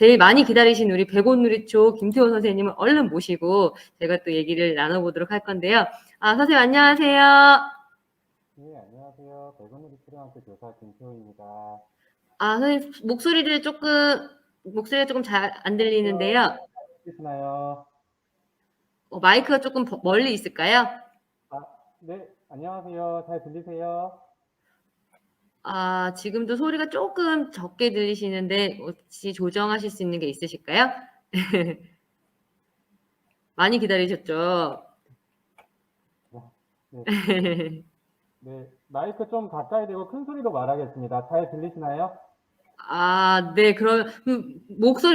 제일 많이 기다리신 우리 백온누리초 김태호 선생님을 얼른 모시고 제가 또 얘기를 나눠보도록 할 건데요. 선생님 안녕하세요. 네, 안녕하세요. 백운누리초등학교 교사 김태호입니다. 선생님 목소리가 조금 잘 안 들리는데요. 들리시나요? 마이크가 조금 멀리 있을까요? 네, 안녕하세요. 잘 들리세요? 지금도 소리가 조금 적게 들리시는데 혹시 조정하실 수 있는 게 있으실까요? 많이 기다리셨죠? 네. 네, 마이크 좀 가까이 대고 큰 소리로 말하겠습니다. 잘 들리시나요? 네, 그럼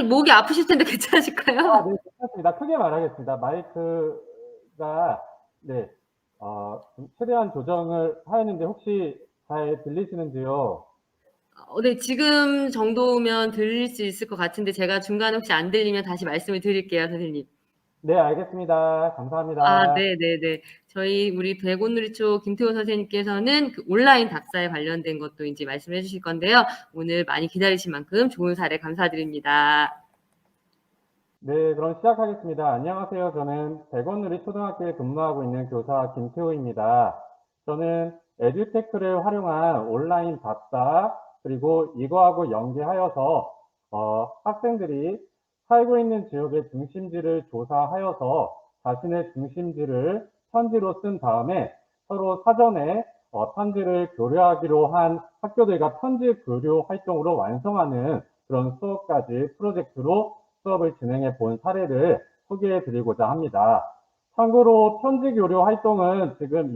목이 아프실 텐데 괜찮으실까요? 네, 괜찮습니다. 크게 말하겠습니다. 마이크가 네, 최대한 조정을 하였는데 혹시 잘 들리시는지요? 네, 지금 정도면 들릴 수 있을 것 같은데 제가 중간에 혹시 안 들리면 다시 말씀을 드릴게요, 선생님. 네, 알겠습니다. 감사합니다. 네네네. 우리 백온누리초 김태호 선생님께서는 그 온라인 답사에 관련된 것도 이제 말씀해 주실 건데요. 오늘 많이 기다리신 만큼 좋은 사례 감사드립니다. 네, 그럼 시작하겠습니다. 안녕하세요. 저는 백원누리 초등학교에 근무하고 있는 교사 김태호입니다. 저는 에듀테크를 활용한 온라인 답사 그리고 이거하고 연계하여서 학생들이 살고 있는 지역의 중심지를 조사하여서 자신의 중심지를 편지로 쓴 다음에 서로 사전에 편지를 교류하기로 한 학교들과 편지 교류 활동으로 완성하는 그런 수업까지 프로젝트로 수업을 진행해 본 사례를 소개해 드리고자 합니다. 참고로 편지 교류 활동은 지금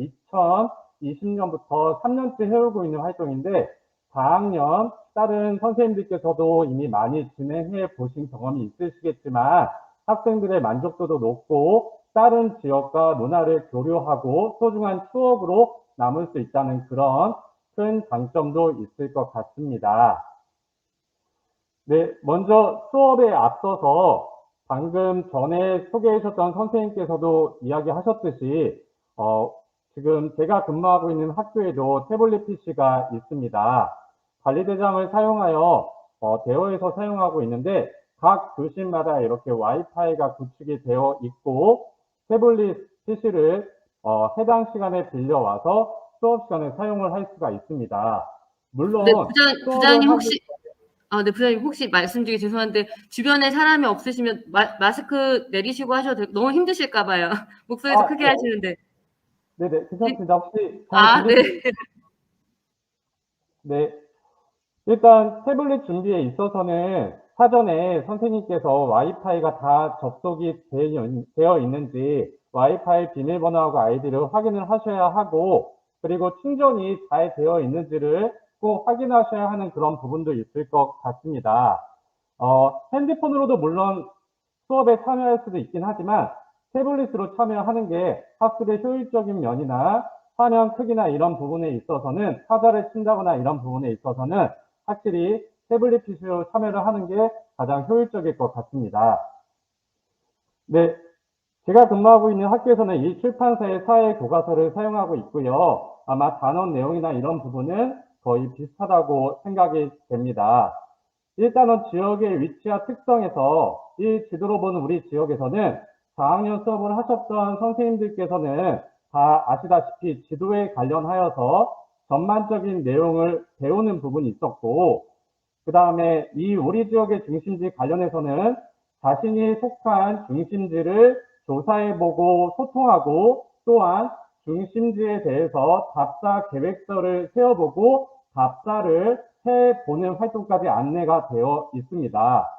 2020년부터 3년째 해오고 있는 활동인데 4학년 다른 선생님들께서도 이미 많이 진행해 보신 경험이 있으시겠지만 학생들의 만족도도 높고 다른 지역과 문화를 교류하고 소중한 추억으로 남을 수 있다는 그런 큰 장점도 있을 것 같습니다. 네, 먼저 수업에 앞서서 방금 전에 소개해 주셨던 선생님께서도 이야기하셨듯이 지금 제가 근무하고 있는 학교에도 태블릿 PC가 있습니다. 관리대장을 사용하여 대여해서 사용하고 있는데 각 교실마다 이렇게 와이파이가 구축이 되어 있고 태블릿 PC를 해당 시간에 빌려와서 수업 시간에 사용을 할 수가 있습니다. 네, 물론 수업을 부장님 하기 부장님 혹시 말씀드리기 죄송한데 주변에 사람이 없으시면 마스크 내리시고 하셔도 너무 힘드실까 봐요. 목소리도 크게 네. 하시는데. 네네, 괜찮습니다. 혹시 잘 네. 들리시나요? 네. 일단 태블릿 준비에 있어서는 사전에 선생님께서 와이파이가 다 접속이 되어 있는지 와이파이 비밀번호하고 아이디를 확인을 하셔야 하고 그리고 충전이 잘 되어 있는지를 꼭 확인하셔야 하는 그런 부분도 있을 것 같습니다. 핸드폰으로도 물론 수업에 참여할 수도 있긴 하지만 태블릿으로 참여하는 게 학습의 효율적인 면이나 화면 크기나 이런 부분에 있어서는 타자를 친다거나 이런 부분에 있어서는 확실히 태블릿 PC로 참여를 하는 게 가장 효율적일 것 같습니다. 네, 제가 근무하고 있는 학교에서는 이 출판사의 사회 교과서를 사용하고 있고요. 아마 단원 내용이나 이런 부분은 거의 비슷하다고 생각이 됩니다. 일단은 지역의 위치와 특성에서 이 지도로 보는 우리 지역에서는 4학년 수업을 하셨던 선생님들께서는 다 아시다시피 지도에 관련하여서 전반적인 내용을 배우는 부분이 있었고 그 다음에 이 우리 지역의 중심지 관련해서는 자신이 속한 중심지를 조사해보고 소통하고 또한 중심지에 대해서 답사 계획서를 세워보고 답사를 해보는 활동까지 안내가 되어 있습니다.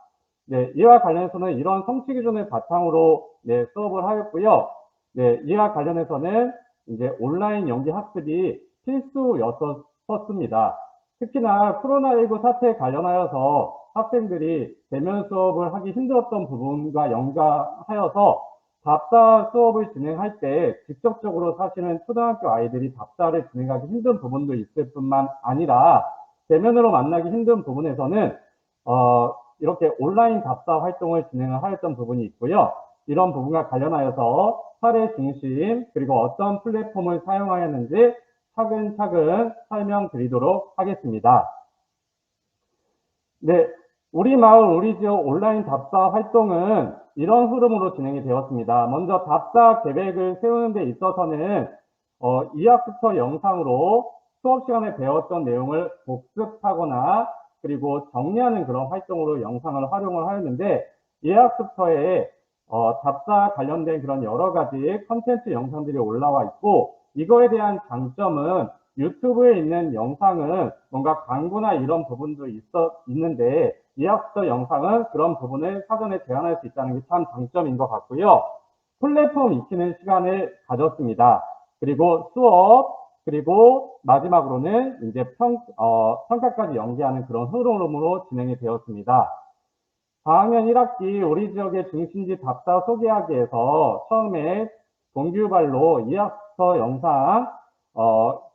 네, 이와 관련해서는 이런 성취 기준을 바탕으로 수업을 하였고요. 네, 이와 관련해서는 이제 온라인 연계 학습이 필수였었습니다. 특히나 코로나19 사태에 관련하여서 학생들이 대면 수업을 하기 힘들었던 부분과 연관하여서 답사 수업을 진행할 때 직접적으로 사실은 초등학교 아이들이 답사를 진행하기 힘든 부분도 있을 뿐만 아니라 대면으로 만나기 힘든 부분에서는 이렇게 온라인 답사 활동을 진행을 하였던 부분이 있고요. 이런 부분과 관련하여서 사례 중심 그리고 어떤 플랫폼을 사용하였는지 차근차근 설명드리도록 하겠습니다. 네, 우리 마을 우리 지역 온라인 답사 활동은 이런 흐름으로 진행이 되었습니다. 먼저 답사 계획을 세우는 데 있어서는 2학부터 영상으로 수업 시간에 배웠던 내용을 복습하거나 그리고 정리하는 그런 활동으로 영상을 활용을 하였는데 2학부터에 답사 관련된 그런 여러 가지 컨텐츠 영상들이 올라와 있고 이거에 대한 장점은 유튜브에 있는 영상은 뭔가 광고나 이런 부분도 있는데 2학부터 영상은 그런 부분을 사전에 제한할 수 있다는 게 참 장점인 것 같고요. 플랫폼 익히는 시간을 가졌습니다. 그리고 수업, 그리고 마지막으로는 이제 평가까지 연계하는 그런 흐름으로 진행이 되었습니다. 4학년 1학기 우리 지역의 중심지 답사 소개하기에서 처음에 동기유발로 2학부터 영상,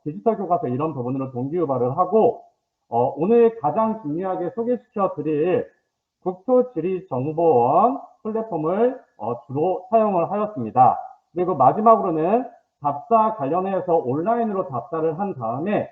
디지털 교과서 이런 부분으로 동기유발을 하고 오늘 가장 중요하게 소개시켜 드릴 국토지리정보원 플랫폼을 주로 사용을 하였습니다. 그리고 마지막으로는 답사 관련해서 온라인으로 답사를 한 다음에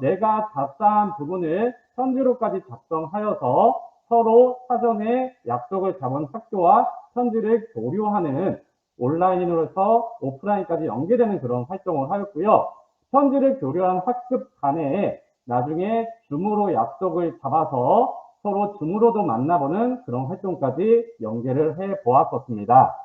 내가 답사한 부분을 편지로까지 작성하여서 서로 사전에 약속을 잡은 학교와 편지를 교류하는 온라인으로서 오프라인까지 연계되는 그런 활동을 하였고요. 편지를 교류한 학급 간에 나중에 줌으로 약속을 잡아서 서로 줌으로도 만나보는 그런 활동까지 연계를 해 보았었습니다.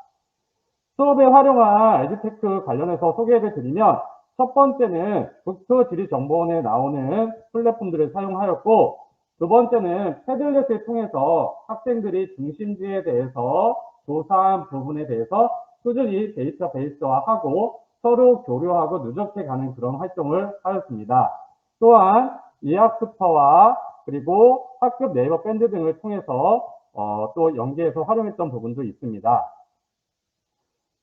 수업에 활용할 에듀테크 관련해서 소개를 드리면 첫 번째는 국토지리정보원에 나오는 플랫폼들을 사용하였고 두 번째는 패들렛을 통해서 학생들이 중심지에 대해서 조사한 부분에 대해서 꾸준히 데이터베이스화하고 서로 교류하고 누적해 가는 그런 활동을 하였습니다. 또한 이학스퍼와 그리고 학급 네이버 밴드 등을 통해서 또 연계해서 활용했던 부분도 있습니다.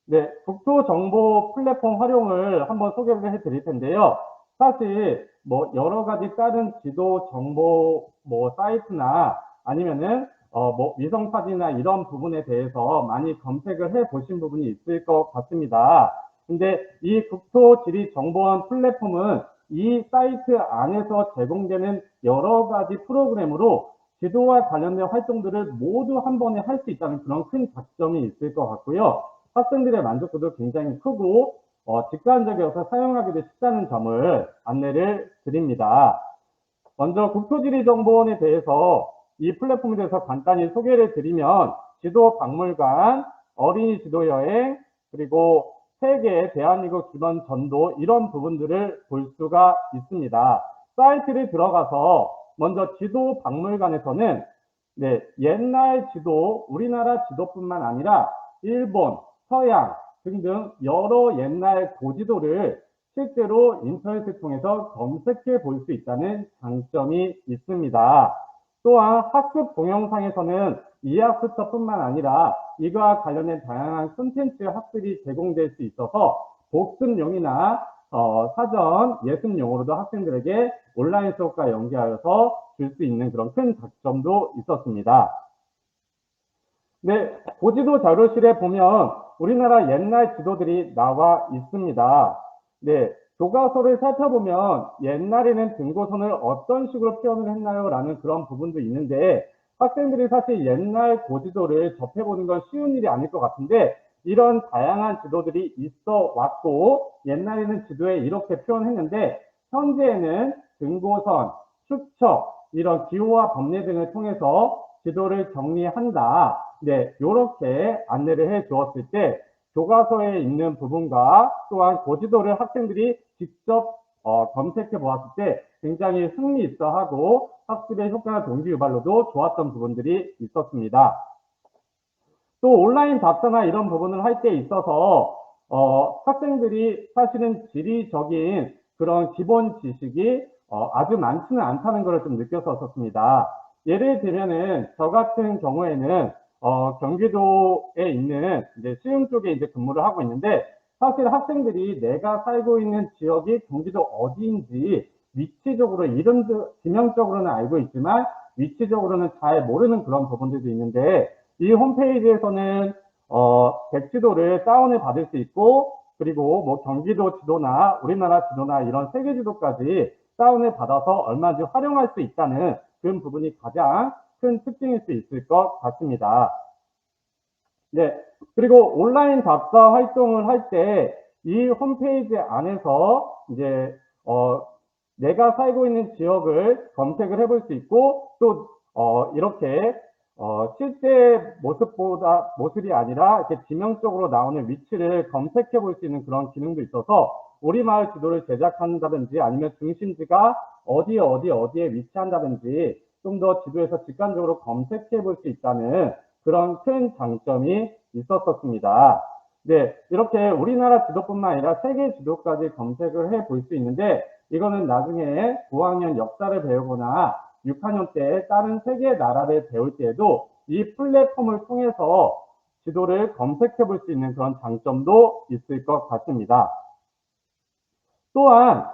네, 국토정보 플랫폼 활용을 한번 소개를 해드릴 텐데요. 사실 뭐 여러 가지 다른 지도 정보 뭐 사이트나 아니면은 뭐 위성 사진이나 이런 부분에 대해서 많이 검색을 해 보신 부분이 있을 것 같습니다. 근데 이 국토지리정보원 플랫폼은 이 사이트 안에서 제공되는 여러 가지 프로그램으로 지도와 관련된 활동들을 모두 한 번에 할 수 있다는 그런 큰 장점이 있을 것 같고요. 학생들의 만족도도 굉장히 크고 직관적이어서 사용하기도 쉽다는 점을 안내를 드립니다. 먼저 국토지리정보원에 대해서 이 플랫폼에 대해서 간단히 소개를 드리면 지도 박물관, 어린이 지도여행, 그리고 세계 대한민국 기본 전도 이런 부분들을 볼 수가 있습니다. 사이트를 들어가서 먼저 지도 박물관에서는 네, 옛날 지도, 우리나라 지도뿐만 아니라 일본, 서양 등등 여러 옛날 고지도를 실제로 인터넷을 통해서 검색해 볼 수 있다는 장점이 있습니다. 또한 학습 동영상에서는 2학부터뿐만 아니라 이와 관련된 다양한 콘텐츠 학습이 제공될 수 있어서 복습용이나 사전 예습용으로도 학생들에게 온라인 수업과 연계하여서 줄 수 있는 그런 큰 장점도 있었습니다. 네, 고지도 자료실에 보면 우리나라 옛날 지도들이 나와 있습니다. 네, 교과서를 살펴보면 옛날에는 등고선을 어떤 식으로 표현을 했나요? 라는 그런 부분도 있는데 학생들이 사실 옛날 고지도를 접해보는 건 쉬운 일이 아닐 것 같은데 이런 다양한 지도들이 있어 왔고 옛날에는 지도에 이렇게 표현했는데 현재에는 등고선, 축척, 이런 기호와 법례 등을 통해서 지도를 정리한다. 네, 이렇게 안내를 해 주었을 때 교과서에 있는 부분과 또한 고지도를 학생들이 직접 검색해 보았을 때 굉장히 흥미 있어 하고 학습의 효과나 동기 유발로도 좋았던 부분들이 있었습니다. 또 온라인 답사나 이런 부분을 할 때 있어서 학생들이 사실은 지리적인 그런 기본 지식이 아주 많지는 않다는 것을 좀 느꼈었습니다. 예를 들면은 저 같은 경우에는 경기도에 있는 이제 시흥 쪽에 이제 근무를 하고 있는데 사실 학생들이 내가 살고 있는 지역이 경기도 어디인지 위치적으로 이름 지명적으로는 알고 있지만 위치적으로는 잘 모르는 그런 부분들도 있는데 이 홈페이지에서는 백지도를 다운을 받을 수 있고 그리고 뭐 경기도 지도나 우리나라 지도나 이런 세계 지도까지 다운을 받아서 얼마든지 활용할 수 있다는 그런 부분이 가장 큰 특징일 수 있을 것 같습니다. 네. 그리고 온라인 답사 활동을 할 때 이 홈페이지 안에서 이제 내가 살고 있는 지역을 검색을 해볼 수 있고 또 이렇게 실제 모습이 아니라 이렇게 지명적으로 나오는 위치를 검색해 볼 수 있는 그런 기능도 있어서 우리 마을 지도를 제작한다든지 아니면 중심지가 어디에 위치한다든지 좀 더 지도에서 직관적으로 검색해 볼 수 있다는 그런 큰 장점이 있었습니다. 네, 이렇게 우리나라 지도뿐만 아니라 세계 지도까지 검색을 해 볼 수 있는데 이거는 나중에 9학년 역사를 배우거나 6학년 때 다른 세계 나라를 배울 때에도 이 플랫폼을 통해서 지도를 검색해 볼 수 있는 그런 장점도 있을 것 같습니다. 또한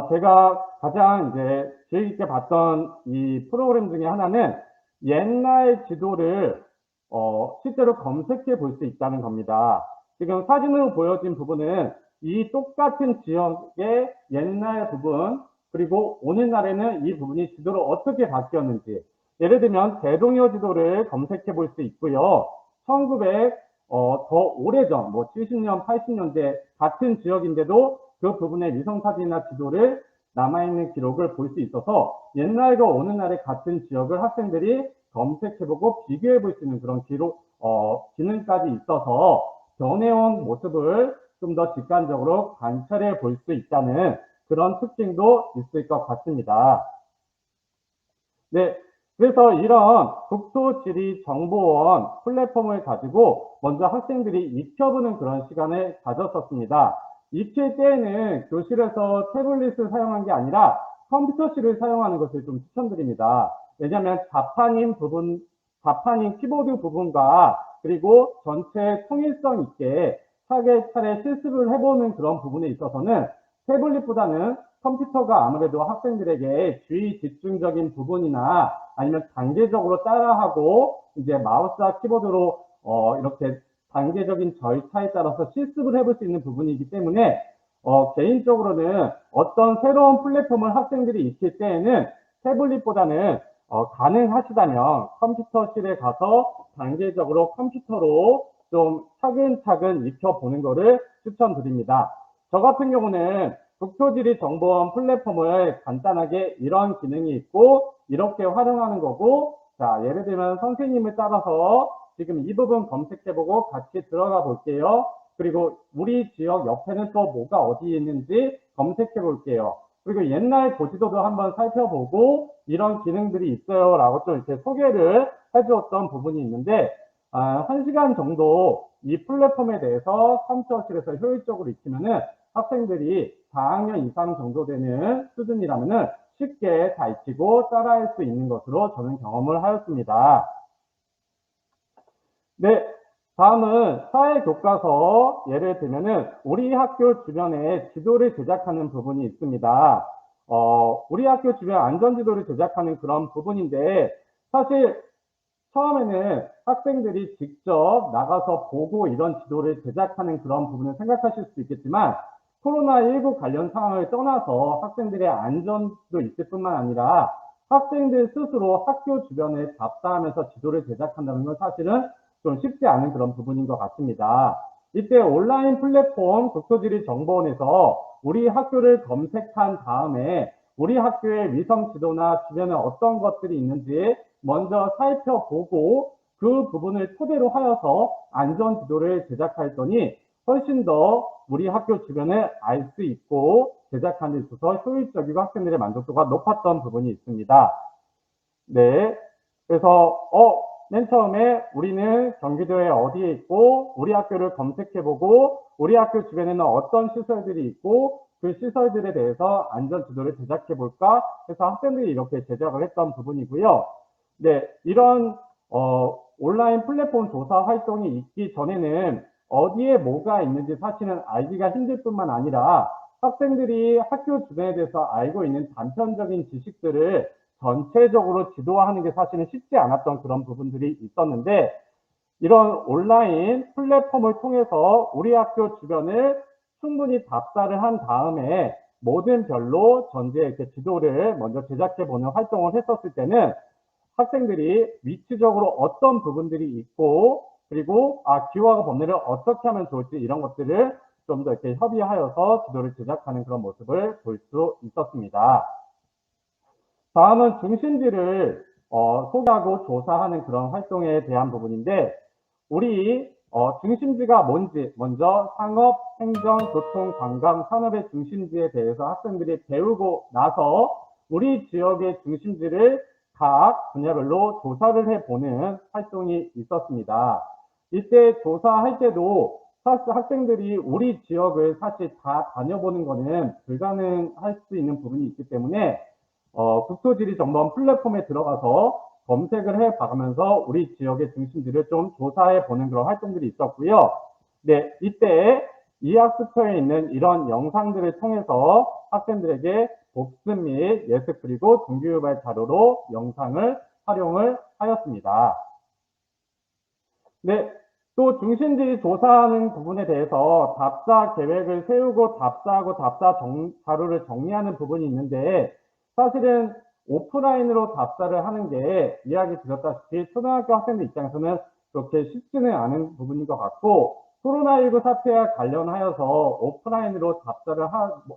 제가 가장 이제 주의 깊게 봤던 이 프로그램 중에 하나는 옛날 지도를 실제로 검색해 볼 수 있다는 겁니다. 지금 사진으로 보여진 부분은 이 똑같은 지역의 옛날 부분 그리고 오늘날에는 이 부분이 지도로 어떻게 바뀌었는지 예를 들면 대동여 지도를 검색해 볼 수 있고요. 1900 더 오래전 뭐 70년 80년대 같은 지역인데도 그 부분의 위성사진이나 지도를 남아있는 기록을 볼 수 있어서 옛날과 오늘날의 같은 지역을 학생들이 검색해보고 비교해 볼 수 있는 그런 기능까지 있어서 변해온 모습을 좀 더 직관적으로 관찰해 볼 수 있다는 그런 특징도 있을 것 같습니다. 네, 그래서 이런 국토지리정보원 플랫폼을 가지고 먼저 학생들이 익혀보는 그런 시간을 가졌었습니다. 익힐 때에는 교실에서 태블릿을 사용한 게 아니라 컴퓨터실을 사용하는 것을 좀 추천드립니다. 왜냐하면 자판인 키보드 부분과 그리고 전체 통일성 있게 차례차례 실습을 해보는 그런 부분에 있어서는 태블릿보다는 컴퓨터가 아무래도 학생들에게 주의 집중적인 부분이나 아니면 단계적으로 따라하고 이제 마우스와 키보드로 이렇게 단계적인 절차에 따라서 실습을 해볼 수 있는 부분이기 때문에 개인적으로는 어떤 새로운 플랫폼을 학생들이 익힐 때에는 태블릿보다는 가능하시다면 컴퓨터실에 가서 단계적으로 컴퓨터로 좀 차근차근 익혀보는 것을 추천드립니다. 저 같은 경우는 국토지리정보원 플랫폼을 간단하게 이런 기능이 있고 이렇게 활용하는 거고 자 예를 들면 선생님을 따라서 지금 이 부분 검색해보고 같이 들어가 볼게요. 그리고 우리 지역 옆에는 또 뭐가 어디에 있는지 검색해 볼게요. 그리고 옛날 고지도도 한번 살펴보고 이런 기능들이 있어요 라고 좀 이렇게 소개를 해주었던 부분이 있는데 1시간 정도 이 플랫폼에 대해서 컴퓨터실에서 효율적으로 익히면은 학생들이 4학년 이상 정도 되는 수준이라면은 쉽게 다 익히고 따라할 수 있는 것으로 저는 경험을 하였습니다. 네, 다음은 사회교과서 예를 들면은 우리 학교 주변에 지도를 제작하는 부분이 있습니다. 우리 학교 주변 안전지도를 제작하는 그런 부분인데 사실 처음에는 학생들이 직접 나가서 보고 이런 지도를 제작하는 그런 부분을 생각하실 수 있겠지만 코로나19 관련 상황을 떠나서 학생들의 안전도 있을 뿐만 아니라 학생들 스스로 학교 주변에 답사하면서 지도를 제작한다는 건 사실은 좀 쉽지 않은 그런 부분인 것 같습니다. 이때 온라인 플랫폼 국토지리정보원에서 우리 학교를 검색한 다음에 우리 학교의 위성 지도나 주변에 어떤 것들이 있는지 먼저 살펴보고 그 부분을 토대로 하여서 안전 지도를 제작하였더니 훨씬 더 우리 학교 주변을 알 수 있고 제작하는 데 있어서 효율적이고 학생들의 만족도가 높았던 부분이 있습니다. 네, 그래서 맨 처음에 우리는 경기도에 어디에 있고 우리 학교를 검색해보고 우리 학교 주변에는 어떤 시설들이 있고 그 시설들에 대해서 안전 지도를 제작해볼까 해서 학생들이 이렇게 제작을 했던 부분이고요. 네, 이런 온라인 플랫폼 조사 활동이 있기 전에는 어디에 뭐가 있는지 사실은 알기가 힘들 뿐만 아니라 학생들이 학교 주변에 대해서 알고 있는 단편적인 지식들을 전체적으로 지도화하는 게 사실은 쉽지 않았던 그런 부분들이 있었는데 이런 온라인 플랫폼을 통해서 우리 학교 주변을 충분히 답사를 한 다음에 모든 별로 전체 이렇게 지도를 먼저 제작해 보는 활동을 했었을 때는 학생들이 위치적으로 어떤 부분들이 있고, 그리고 기호학과 법례를 어떻게 하면 좋을지 이런 것들을 좀 더 이렇게 협의하여서 지도를 제작하는 그런 모습을 볼 수 있었습니다. 다음은 중심지를 소개하고 조사하는 그런 활동에 대한 부분인데, 우리 중심지가 뭔지 먼저 상업, 행정, 교통, 관광, 산업의 중심지에 대해서 학생들이 배우고 나서 우리 지역의 중심지를 각 분야별로 조사를 해보는 활동이 있었습니다. 이때 조사할 때도 사실 학생들이 우리 지역을 사실 다 다녀보는 것은 불가능할 수 있는 부분이 있기 때문에 국토지리정보원 플랫폼에 들어가서 검색을 해봐가면서 우리 지역의 중심지를 좀 조사해보는 그런 활동들이 있었고요. 네, 이때 이학수표에 있는 이런 영상들을 통해서 학생들에게 복습 및 예습 그리고 동기유발 자료로 영상을 활용을 하였습니다. 네, 또 중심지 조사하는 부분에 대해서 답사 계획을 세우고 답사하고 답사 자료를 정리하는 부분이 있는데, 사실은 오프라인으로 답사를 하는 게 이야기 드렸다시피 초등학교 학생들 입장에서는 그렇게 쉽지는 않은 부분인 것 같고, 코로나19 사태와 관련하여서 오프라인으로 답사를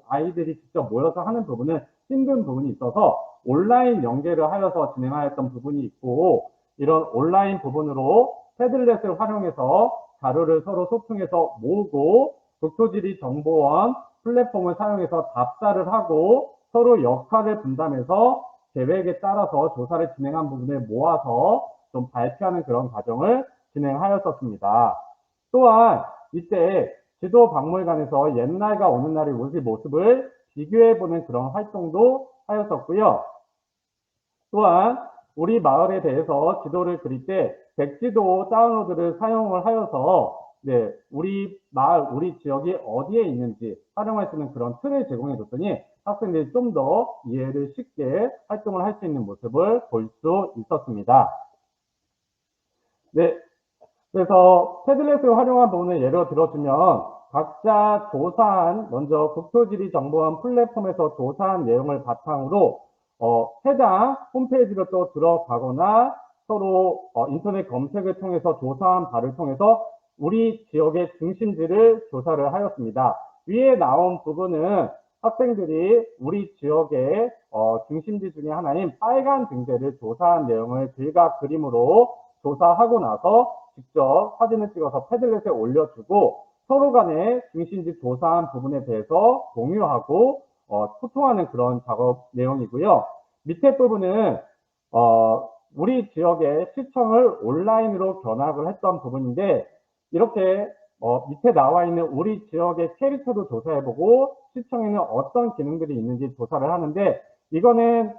아이들이 직접 모여서 하는 부분은 힘든 부분이 있어서 온라인 연계를 하여서 진행하였던 부분이 있고, 이런 온라인 부분으로 패들렛을 활용해서 자료를 서로 소통해서 모으고 국토지리정보원 플랫폼을 사용해서 답사를 하고 서로 역할을 분담해서 계획에 따라서 조사를 진행한 부분을 모아서 좀 발표하는 그런 과정을 진행하였었습니다. 또한 이때 지도박물관에서 옛날과 오늘날의 우리 모습을 비교해보는 그런 활동도 하였었고요. 또한 우리 마을에 대해서 지도를 그릴 때 백지도 다운로드를 사용을 하여서 우리 마을, 우리 지역이 어디에 있는지 활용할 수 있는 그런 틀을 제공해 줬더니 학생들이 좀 더 이해를 쉽게 활동을 할 수 있는 모습을 볼 수 있었습니다. 네, 그래서 패들렛을 활용한 부분을 예로 들어주면 각자 조사한, 먼저 국토지리정보원 플랫폼에서 조사한 내용을 바탕으로 해당 홈페이지로 또 들어가거나 서로 인터넷 검색을 통해서 조사한 바를 통해서 우리 지역의 중심지를 조사를 하였습니다. 위에 나온 부분은 학생들이 우리 지역의 중심지 중에 하나인 빨간 등대를 조사한 내용을 글과 그림으로 조사하고 나서 직접 사진을 찍어서 패들렛에 올려주고 서로 간에 중심지 조사한 부분에 대해서 공유하고 소통하는 그런 작업 내용이고요. 밑에 부분은 우리 지역의 시청을 온라인으로 견학을 했던 부분인데, 이렇게 밑에 나와 있는 우리 지역의 캐릭터도 조사해보고 시청에는 어떤 기능들이 있는지 조사를 하는데, 이거는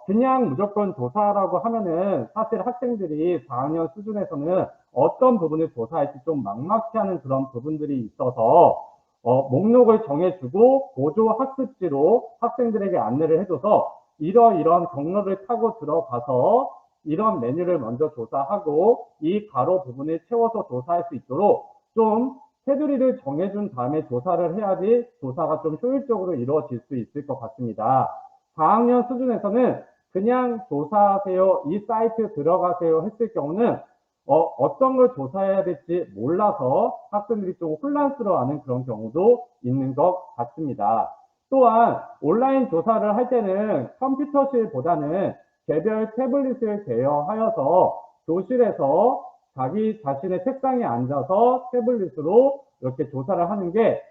그냥 무조건 조사라고 하면은 사실 학생들이 4학년 수준에서는 어떤 부분을 조사할지 좀 막막해 하는 그런 부분들이 있어서 목록을 정해주고 보조 학습지로 학생들에게 안내를 해줘서 이러이러한 경로를 타고 들어가서 이런 메뉴를 먼저 조사하고 이 가로 부분을 채워서 조사할 수 있도록 좀 테두리를 정해준 다음에 조사를 해야지 조사가 좀 효율적으로 이루어질 수 있을 것 같습니다. 4학년 수준에서는 그냥 조사하세요, 이 사이트에 들어가세요 했을 경우는 어떤 걸 조사해야 될지 몰라서 학생들이 좀 혼란스러워하는 그런 경우도 있는 것 같습니다. 또한 온라인 조사를 할 때는 컴퓨터실보다는 개별 태블릿을 대여하여서 교실에서 자기 자신의 책상에 앉아서 태블릿으로 이렇게 조사를 하는 게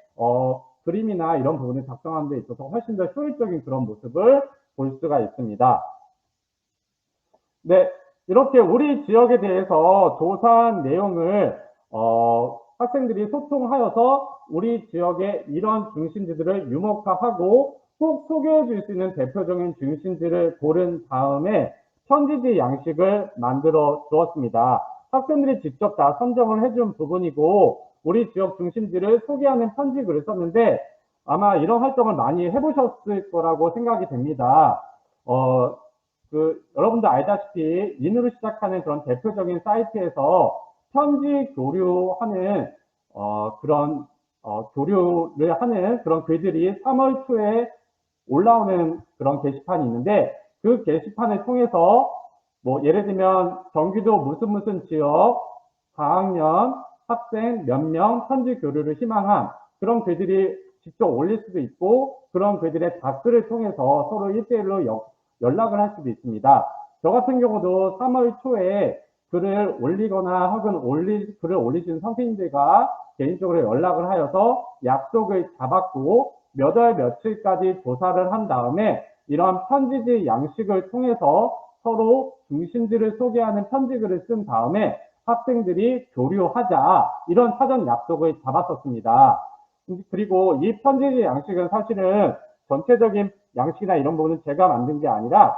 그림이나 이런 부분을 작성하는 데 있어서 훨씬 더 효율적인 그런 모습을 볼 수가 있습니다. 네, 이렇게 우리 지역에 대해서 조사한 내용을 학생들이 소통하여서 우리 지역의 이런 중심지들을 유목화하고 꼭 소개해 줄 수 있는 대표적인 중심지를 고른 다음에 편지지 양식을 만들어 주었습니다. 학생들이 직접 다 선정을 해준 부분이고 우리 지역 중심지를 소개하는 편지글을 썼는데 아마 이런 활동을 많이 해보셨을 거라고 생각이 됩니다. 여러분도 알다시피 인으로 시작하는 그런 대표적인 사이트에서 편지 교류하는 교류를 하는 그런 글들이 3월 초에 올라오는 그런 게시판이 있는데 그 게시판을 통해서 뭐 예를 들면 경기도 무슨 지역 4학년 학생 몇 명 편지 교류를 희망함, 그런 글들이 직접 올릴 수도 있고 그런 글들의 댓글을 통해서 서로 1대1로 연락을 할 수도 있습니다. 저 같은 경우도 3월 초에 글을 올리거나 혹은 글을 올리신 선생님들과 개인적으로 연락을 하여서 약속을 잡았고 몇 월 며칠까지 조사를 한 다음에 이러한 편지지 양식을 통해서 서로 중심지를 소개하는 편지글을 쓴 다음에 학생들이 교류하자, 이런 사전 약속을 잡았었습니다. 그리고 이 편지지 양식은 사실은 전체적인 양식이나 이런 부분은 제가 만든 게 아니라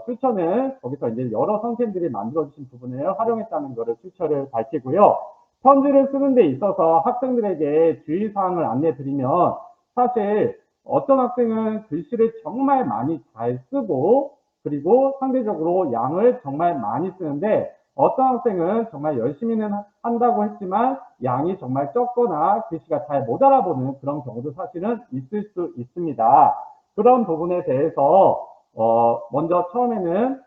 추천을 거기서 이제 여러 선생님들이 만들어주신 부분을 활용했다는 것을 추천을 밝히고요. 편지를 쓰는 데 있어서 학생들에게 주의사항을 안내 드리면, 사실 어떤 학생은 글씨를 정말 많이 잘 쓰고 그리고 상대적으로 양을 정말 많이 쓰는데, 어떤 학생은 정말 열심히는 한다고 했지만 양이 정말 적거나 글씨가 잘 못 알아보는 그런 경우도 사실은 있을 수 있습니다. 그런 부분에 대해서 먼저 처음에는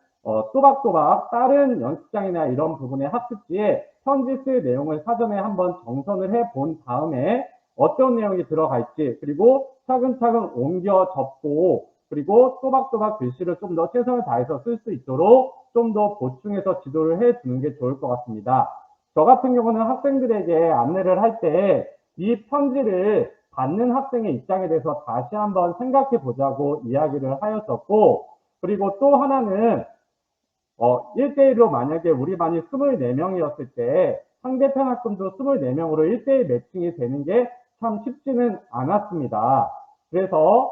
또박또박 다른 연습장이나 이런 부분의 학습지에 편지 쓸 내용을 사전에 한번 정선을 해 본 다음에 어떤 내용이 들어갈지, 그리고 차근차근 옮겨 접고 그리고 또박또박 글씨를 좀 더 최선을 다해서 쓸 수 있도록 좀 더 보충해서 지도를 해 주는 게 좋을 것 같습니다. 저 같은 경우는 학생들에게 안내를 할 때 이 편지를 받는 학생의 입장에 대해서 다시 한번 생각해 보자고 이야기를 하였었고, 그리고 또 하나는 1대1로 만약에 우리 반이 24명이었을 때 상대편 학군도 24명으로 1대1 매칭이 되는 게 참 쉽지는 않았습니다. 그래서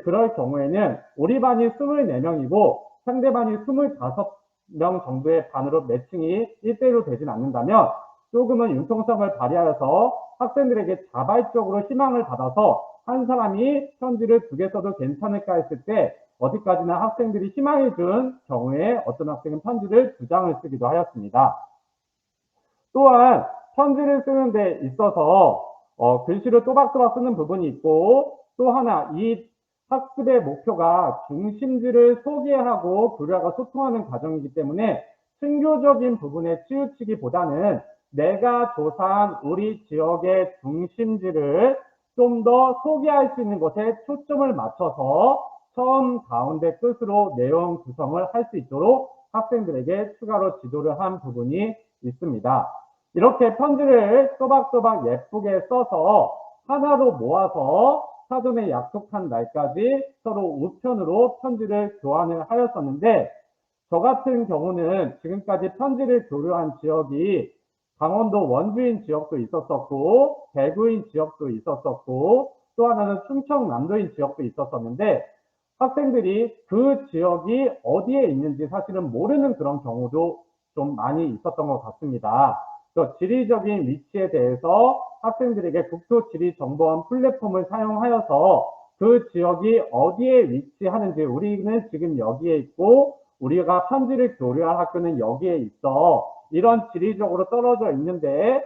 그럴 경우에는 우리 반이 24명이고 상대반이 25명 정도의 반으로 매칭이 1대1로 되진 않는다면 조금은 융통성을 발휘하여서 학생들에게 자발적으로 희망을 받아서 한 사람이 편지를 2개 써도 괜찮을까 했을 때 어디까지나 학생들이 희망을 준 경우에 어떤 학생은 편지를 2장을 쓰기도 하였습니다. 또한 편지를 쓰는 데 있어서 글씨를 또박또박 쓰는 부분이 있고, 또 하나 이 학습의 목표가 중심지를 소개하고 교류하고 소통하는 과정이기 때문에 순교적인 부분에 치우치기보다는 내가 조사한 우리 지역의 중심지를 좀 더 소개할 수 있는 것에 초점을 맞춰서 처음, 가운데, 끝으로 내용 구성을 할 수 있도록 학생들에게 추가로 지도를 한 부분이 있습니다. 이렇게 편지를 또박또박 예쁘게 써서 하나로 모아서 사전에 약속한 날까지 서로 우편으로 편지를 교환을 하였었는데, 저 같은 경우는 지금까지 편지를 교류한 지역이 강원도 원주인 지역도 있었었고 대구인 지역도 있었었고 또 하나는 충청남도인 지역도 있었었는데, 학생들이 그 지역이 어디에 있는지 사실은 모르는 그런 경우도 좀 많이 있었던 것 같습니다. 그래서 지리적인 위치에 대해서 학생들에게 국토지리정보원 플랫폼을 사용하여서 그 지역이 어디에 위치하는지, 우리는 지금 여기에 있고 우리가 편지를 교류할 학교는 여기에 있어, 이런 지리적으로 떨어져 있는데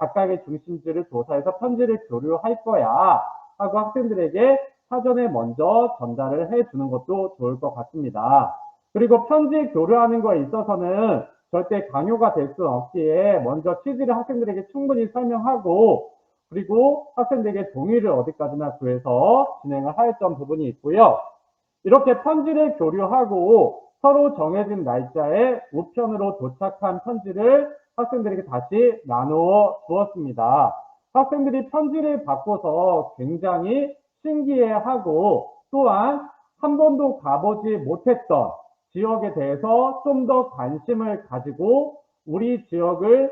각각의 중심지를 조사해서 편지를 교류할 거야 하고 학생들에게 사전에 먼저 전달을 해주는 것도 좋을 것 같습니다. 그리고 편지 교류하는 거에 있어서는 절대 강요가 될 수 없기에 먼저 취지를 학생들에게 충분히 설명하고 그리고 학생들에게 동의를 어디까지나 구해서 진행을 하였던 부분이 있고요. 이렇게 편지를 교류하고 서로 정해진 날짜에 우편으로 도착한 편지를 학생들에게 다시 나누어 주었습니다. 학생들이 편지를 받고서 굉장히 신기해하고 또한 한 번도 가보지 못했던 지역에 대해서 좀 더 관심을 가지고 우리 지역을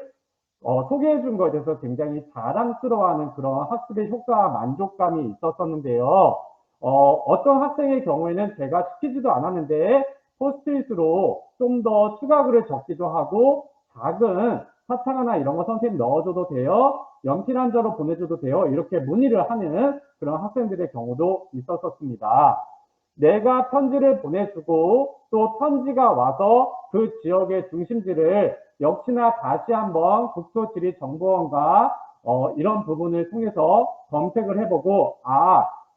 소개해 준 것에 대해서 굉장히 자랑스러워하는 그런 학습의 효과와 만족감이 있었었는데요. 어떤 학생의 경우에는 제가 시키지도 않았는데 포스트잇으로 좀 더 추가글을 적기도 하고 작은 사창 하나 이런 거 선생님 넣어줘도 돼요, 연필 한 자로 보내줘도 돼요, 이렇게 문의를 하는 그런 학생들의 경우도 있었습니다. 내가 편지를 보내주고 또 편지가 와서 그 지역의 중심지를 역시나 다시 한번 국토지리정보원과 이런 부분을 통해서 검색을 해보고,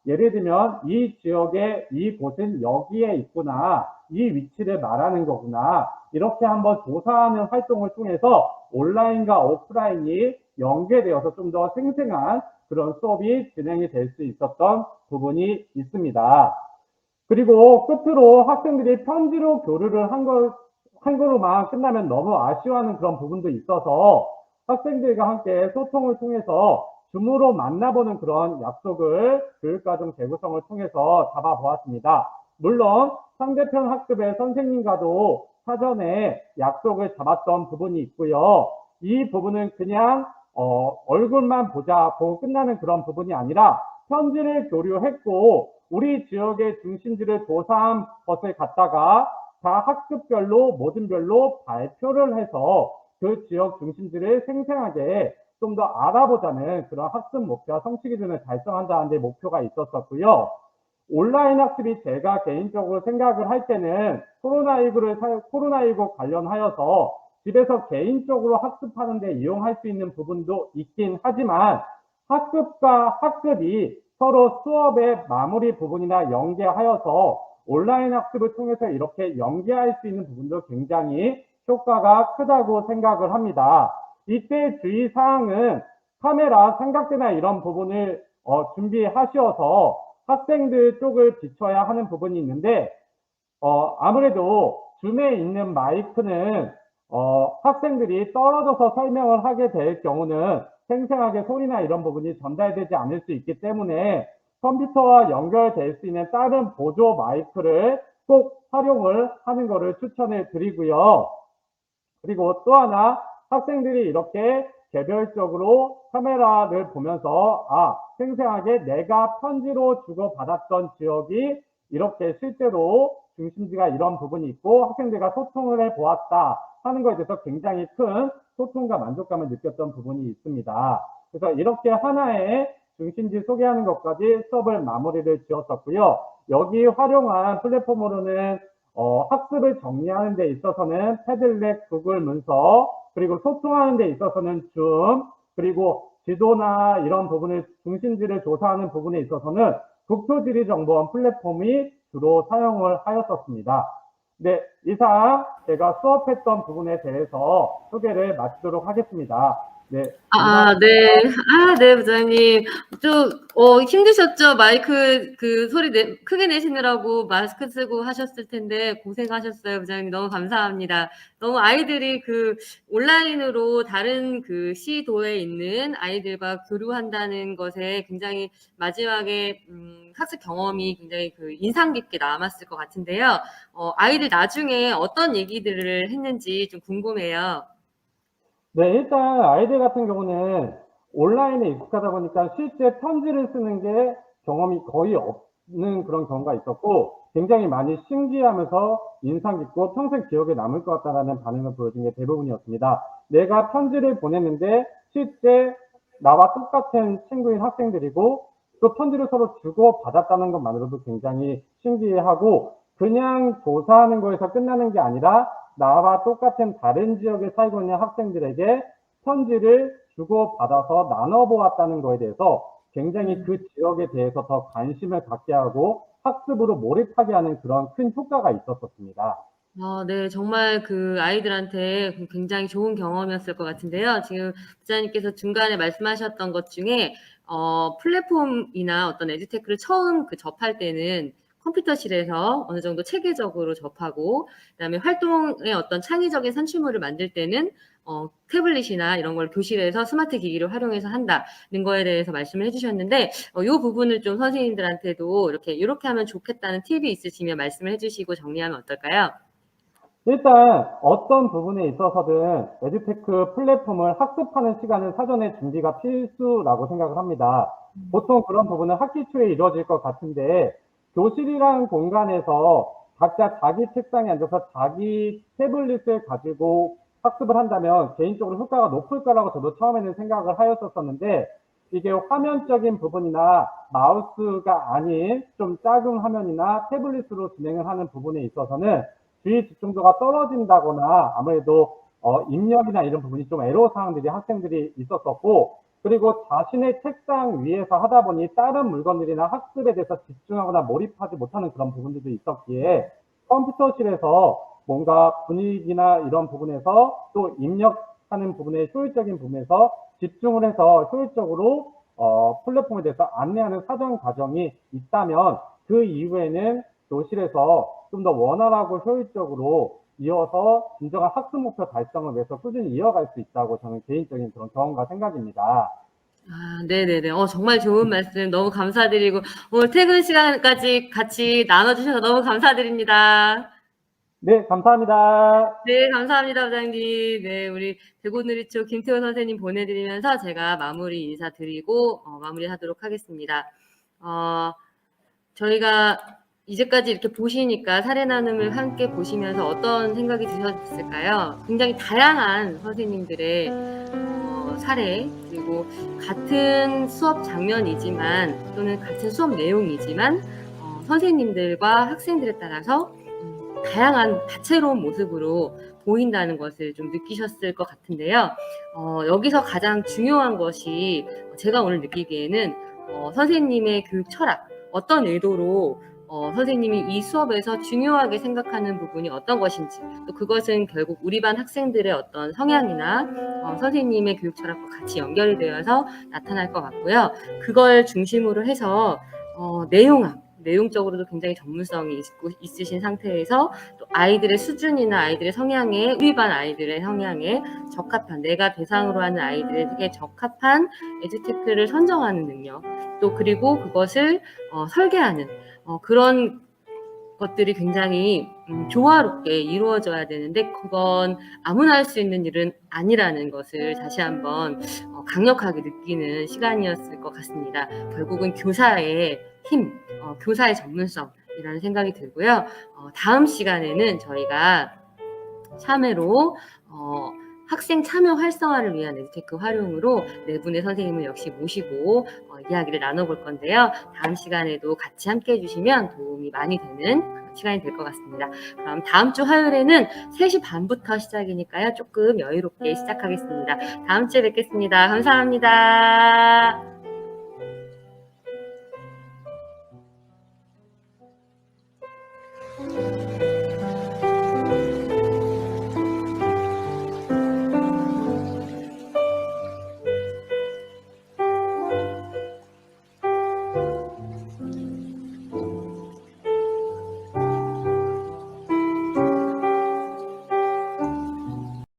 예를 들면 이 지역의 이곳은 여기에 있구나, 이 위치를 말하는 거구나. 이렇게 한번 조사하는 활동을 통해서 온라인과 오프라인이 연계되어서 좀 더 생생한 그런 수업이 진행이 될 수 있었던 부분이 있습니다. 그리고 끝으로 학생들이 편지로 교류를 한 거로만 끝나면 너무 아쉬워하는 그런 부분도 있어서 학생들과 함께 소통을 통해서 줌으로 만나보는 그런 약속을 교육과정 재구성을 통해서 잡아보았습니다. 물론 상대편 학급의 선생님과도 사전에 약속을 잡았던 부분이 있고요. 이 부분은 그냥 얼굴만 보고 끝나는 그런 부분이 아니라 편지를 교류했고 우리 지역의 중심지를 조사한 것을 갖다가 다 학급별로 모든별로 발표를 해서 그 지역 중심지를 생생하게 좀 더 알아보자는 그런 학습 목표와 성취 기준을 달성한다는 데 목표가 있었었고요. 온라인 학습이 제가 개인적으로 생각을 할 때는 코로나19 관련하여서 집에서 개인적으로 학습하는 데 이용할 수 있는 부분도 있긴 하지만 학급과 학급이 서로 수업의 마무리 부분이나 연계하여서 온라인 학습을 통해서 이렇게 연계할 수 있는 부분도 굉장히 효과가 크다고 생각을 합니다. 이때 주의사항은 카메라, 삼각대나 이런 부분을 준비하셔서 학생들 쪽을 비춰야 하는 부분이 있는데 아무래도 줌에 있는 마이크는 학생들이 떨어져서 설명을 하게 될 경우는 생생하게 소리나 이런 부분이 전달되지 않을 수 있기 때문에 컴퓨터와 연결될 수 있는 다른 보조 마이크를 꼭 활용을 하는 것을 추천을 드리고요. 그리고 또 하나 학생들이 이렇게 개별적으로 카메라를 보면서 생생하게 내가 편지로 주고받았던 지역이 이렇게 실제로 중심지가 이런 부분이 있고 학생들과 소통을 해보았다 하는 것에 대해서 굉장히 큰 소통과 만족감을 느꼈던 부분이 있습니다. 그래서 이렇게 하나의 중심지 소개하는 것까지 수업을 마무리를 지었었고요. 여기 활용한 플랫폼으로는 학습을 정리하는 데 있어서는 패들렛, 구글 문서, 그리고 소통하는 데 있어서는 줌, 그리고 지도나 이런 부분을 중심지를 조사하는 부분에 있어서는 국토지리정보원 플랫폼이 주로 사용을 하였었습니다. 네, 이상 제가 수업했던 부분에 대해서 소개를 마치도록 하겠습니다. 네. 네. 네, 부장님. 좀, 힘드셨죠? 마이크 소리 크게 내시느라고 마스크 쓰고 하셨을 텐데 고생하셨어요, 부장님. 너무 감사합니다. 너무 아이들이 온라인으로 다른 시도에 있는 아이들과 교류한다는 것에 굉장히 마지막에, 학습 경험이 굉장히 인상 깊게 남았을 것 같은데요. 아이들 나중에 어떤 얘기들을 했는지 좀 궁금해요. 네, 일단 아이들 같은 경우는 온라인에 익숙하다 보니까 실제 편지를 쓰는 게 경험이 거의 없는 그런 경우가 있었고 굉장히 많이 신기하면서 인상 깊고 평생 기억에 남을 것 같다는 반응을 보여준 게 대부분이었습니다. 내가 편지를 보냈는데 실제 나와 똑같은 친구인 학생들이고 또 편지를 서로 주고받았다는 것만으로도 굉장히 신기해하고 그냥 조사하는 거에서 끝나는 게 아니라 나와 똑같은 다른 지역에 살고 있는 학생들에게 편지를 주고받아서 나눠보았다는 거에 대해서 굉장히 그 지역에 대해서 더 관심을 갖게 하고 학습으로 몰입하게 하는 그런 큰 효과가 있었습니다. 네. 정말 아이들한테 굉장히 좋은 경험이었을 것 같은데요. 지금 부장님께서 중간에 말씀하셨던 것 중에 플랫폼이나 어떤 에듀테크를 처음 접할 때는 컴퓨터실에서 어느 정도 체계적으로 접하고 그다음에 활동의 어떤 창의적인 산출물을 만들 때는 태블릿이나 이런 걸 교실에서 스마트 기기를 활용해서 한다는 거에 대해서 말씀을 해 주셨는데 요 부분을 좀 선생님들한테도 이렇게 하면 좋겠다는 팁이 있으시면 말씀을 해 주시고 정리하면 어떨까요? 일단 어떤 부분에 있어서든 에듀테크 플랫폼을 학습하는 시간은 사전에 준비가 필수라고 생각을 합니다. 보통 그런 부분은 학기 초에 이루어질 것 같은데 교실이라는 공간에서 각자 자기 책상에 앉아서 자기 태블릿을 가지고 학습을 한다면 개인적으로 효과가 높을 거라고 저도 처음에는 생각을 하였었는데 이게 화면적인 부분이나 마우스가 아닌 좀 작은 화면이나 태블릿으로 진행을 하는 부분에 있어서는 주의 집중도가 떨어진다거나 아무래도 입력이나 이런 부분이 좀 애로사항들이 학생들이 있었었고 그리고 자신의 책상 위에서 하다 보니 다른 물건들이나 학습에 대해서 집중하거나 몰입하지 못하는 그런 부분들도 있었기에 컴퓨터실에서 뭔가 분위기나 이런 부분에서 또 입력하는 부분에 효율적인 부분에서 집중을 해서 효율적으로 플랫폼에 대해서 안내하는 사전 과정이 있다면 그 이후에는 교실에서 좀 더 원활하고 효율적으로 이어서 진정한 학습 목표 달성을 위해서 꾸준히 이어갈 수 있다고 저는 개인적인 그런 경험과 생각입니다. 아, 네네네. 정말 좋은 말씀 너무 감사드리고, 오늘 퇴근 시간까지 같이 나눠주셔서 너무 감사드립니다. 네, 감사합니다. 네, 감사합니다, 부장님. 네, 우리 대구누리초 김태호 선생님 보내드리면서 제가 마무리 인사드리고, 마무리하도록 하겠습니다. 저희가 이제까지 이렇게 보시니까 사례 나눔을 함께 보시면서 어떤 생각이 드셨을까요? 굉장히 다양한 선생님들의 사례, 그리고 같은 수업 장면이지만 또는 같은 수업 내용이지만 선생님들과 학생들에 따라서 다양한 다채로운 모습으로 보인다는 것을 좀 느끼셨을 것 같은데요. 여기서 가장 중요한 것이 제가 오늘 느끼기에는 선생님의 교육 철학, 어떤 의도로 선생님이 이 수업에서 중요하게 생각하는 부분이 어떤 것인지, 또 그것은 결국 우리 반 학생들의 어떤 성향이나 선생님의 교육 철학과 같이 연결이 되어서 나타날 것 같고요. 그걸 중심으로 해서 내용적으로도 굉장히 전문성이 있으신 상태에서 또 아이들의 수준이나 아이들의 성향에, 우리 반 아이들의 성향에 적합한, 내가 대상으로 하는 아이들에게 적합한 에듀테크를 선정하는 능력, 또 그리고 그것을 설계하는 그런 것들이 굉장히 조화롭게 이루어져야 되는데, 그건 아무나 할 수 있는 일은 아니라는 것을 다시 한번 강력하게 느끼는 시간이었을 것 같습니다. 결국은 교사의 힘, 교사의 전문성이라는 생각이 들고요. 다음 시간에는 저희가 3회로 학생 참여 활성화를 위한 에듀테크 활용으로 네 분의 선생님을 역시 모시고 이야기를 나눠볼 건데요. 다음 시간에도 같이 함께 해주시면 도움이 많이 되는 시간이 될 것 같습니다. 그럼 다음 주 화요일에는 3시 반부터 시작이니까요. 조금 여유롭게 시작하겠습니다. 다음 주에 뵙겠습니다. 감사합니다.